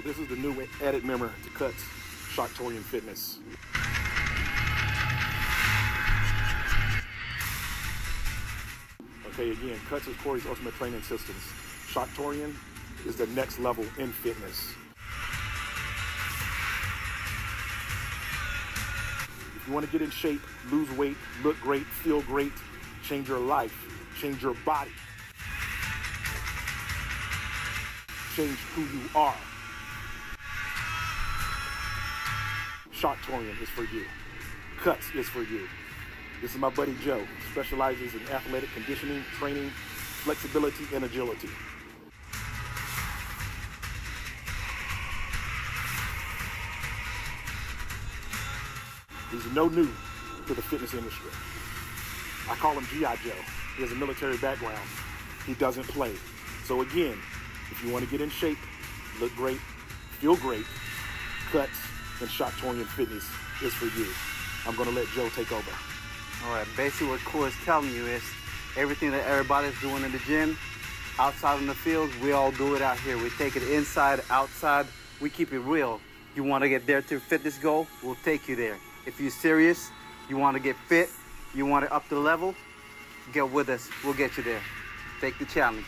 this is the new added member to Cuts, Shoctorian Fitness. Okay, again, Cuts is Corey's ultimate training systems. Shoctorian is the next level in fitness. If you want to get in shape, lose weight, look great, feel great, change your life, change your body, change who you are, Shoctorian is for you. Cuts is for you. This is my buddy Joe, who specializes in athletic conditioning, training, flexibility, and agility. He's no new to the fitness industry. I call him G.I. Joe. He has a military background. He doesn't play. So again, if you want to get in shape, look great, feel great, Cuts and Shoctorian Fitness is for you. I'm going to let Joe take over. All right, basically what Corey's telling you is everything that everybody's doing in the gym, outside in the field, we all do it out here. We take it inside, outside, we keep it real. You want to get there to fitness goal, we'll take you there. If you're serious, you want to get fit, you want to up the level, get with us, we'll get you there. Take the challenge.